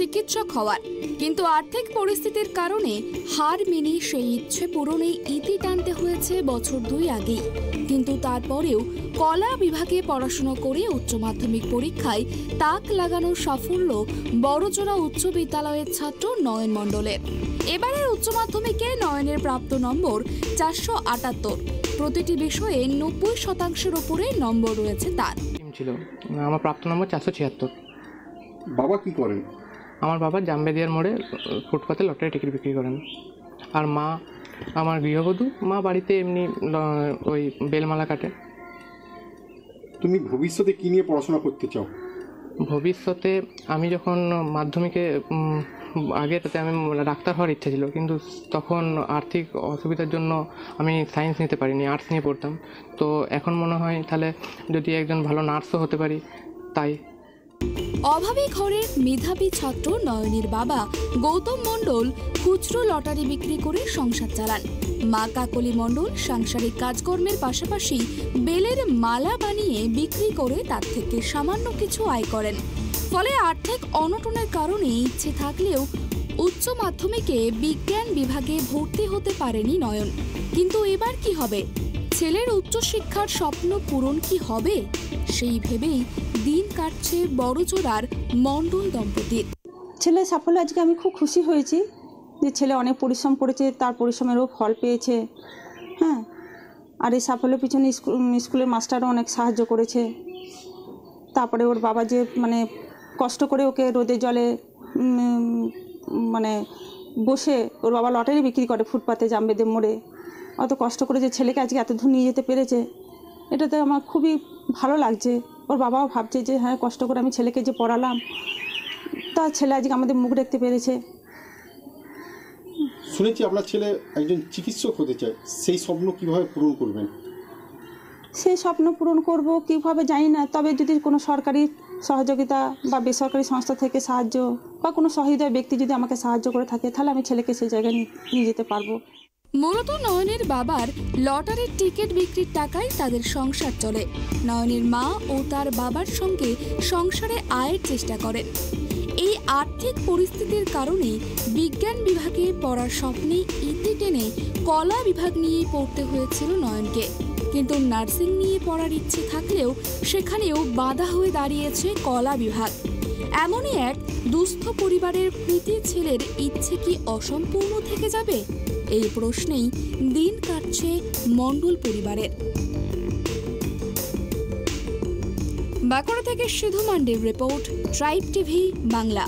চিকিৎসক হওয়ার, কিন্তু আর্থিক পরিস্থিতির কারণে হার মেনে সেই ইচ্ছে পূরণে ইতি টানতে হয়েছে বছর 2 আগেই। কিন্তু তারপরেও কলা বিভাগে পড়াশোনা করে উচ্চ মাধ্যমিক পরীক্ষায় তাক লাগানোর সাফল্য বড়জোড়া উচ্চ বিদ্যালয়ের ছাত্র নয়ন মণ্ডলের। এবারের উচ্চ মাধ্যমিকে নয়নের প্রাপ্ত নম্বর 478। প্রতিটি বিষয়ে 90% উপরে নম্বর রয়েছে তার। ছিল আমার প্রাপ্ত নম্বর 476। বাবা কি করেন? আমার বাবা জামবেদিয়ার মোড়ে ফুটপাতে লটারি টিকিট বিক্রি করেন। আর মা আমার গৃহবধূ, মা বাড়িতে এমনি ওই বেলমালা কাটে। তুমি ভবিষ্যতে কী নিয়ে পড়াশোনা করতে চাও? ভবিষ্যতে আমি যখন মাধ্যমিকে আগে তাতে আমি ডাক্তার হওয়ার ইচ্ছা ছিল, কিন্তু তখন আর্থিক অসুবিধার জন্য আমি সায়েন্স নিতে পারিনি, আর্টস নিয়ে পড়তাম। তো এখন মনে হয় তাহলে যদি একজন ভালো নার্সও হতে পারি। তাই অভাবী ঘরের মেধাবী ছাত্র নয়নের বাবা গৌতম মণ্ডল খুচরো লটারি বিক্রি করে সংসার চালান। মা কাকলি মণ্ডল সাংসারিক কাজকর্মের পাশাপাশি বেলের মালা বানিয়ে বিক্রি করে তার থেকে সামান্য কিছু আয় করেন। ফলে আর্থিক অনটনের কারণে ইচ্ছে থাকলেও উচ্চ মাধ্যমিকে বিজ্ঞান বিভাগে ভর্তি হতে পারেনি নয়ন। কিন্তু এবার কি হবে? ছেলের উচ্চশিক্ষার স্বপ্ন পূরণ কি হবে? সেই ভেবেই দিন কাটছে বড়জোড়ার মণ্ডল দম্পতির। ছেলের সাফল্যে আজকে আমি খুব খুশি হয়েছি যে ছেলে অনেক পরিশ্রম করেছে, তার পরিশ্রমেরও ফল পেয়েছে। হ্যাঁ, আর এই সাফল্যের পিছনে স্কুলের মাস্টারও অনেক সাহায্য করেছে। তারপরে ওর বাবা যে কষ্ট করে ওকে রোদে জলে বসে ওর বাবা লটারি বিক্রি করে ফুটপাতে জামবেদের মোড়ে, অত কষ্ট করে যে ছেলেকে আজকে এত দূর নিয়ে যেতে পেরেছে, এটাতে আমার খুবই ভালো লাগছে। ওর বাবাও ভাবছে যে হ্যাঁ, কষ্ট করে আমি ছেলেকে যে পড়ালাম, তার ছেলে আজকে আমাদের মুখ দেখতে পেরেছে। শুনেছি আপনার ছেলে একজন চিকিৎসক হতে চায়, সেই স্বপ্ন কিভাবে পূরণ করবেন? সেই স্বপ্ন পূরণ করব কীভাবে জানি না, তবে যদি কোনো সরকারি সহযোগিতা বা বেসরকারি সংস্থা থেকে সাহায্য বা কোনো সহৃদয় ব্যক্তি যদি আমাকে সাহায্য করে থাকে, তাহলে আমি ছেলেকে সেই জায়গায় নিয়ে যেতে পারবো। মূলত নয়নের বাবার লটারির টিকিট বিক্রির টাকায় তাদের সংসার চলে। নয়নের মা ও তার বাবার সঙ্গে সংসারে আয়ের চেষ্টা করেন। এই আর্থিক পরিস্থিতির কারণে বিজ্ঞান বিভাগে পড়ার স্বপ্নে ইতি টেনে কলা বিভাগ নিয়ে পড়তে হয়েছিল নয়নকে। কিন্তু নার্সিং নিয়ে পড়ার ইচ্ছে থাকলেও সেখানেও বাধা হয়ে দাঁড়িয়েছে কলা বিভাগ। এমনই এক দুস্থ পরিবারের কৃতি ছেলের ইচ্ছে কি অসম্পূর্ণ থেকে যাবে? এই প্রশ্নেই দিন কাটছে মণ্ডল পরিবারের। বাঁকুড়া থেকে সিধু মান্ডির রিপোর্ট, ট্রাইব টিভি বাংলা।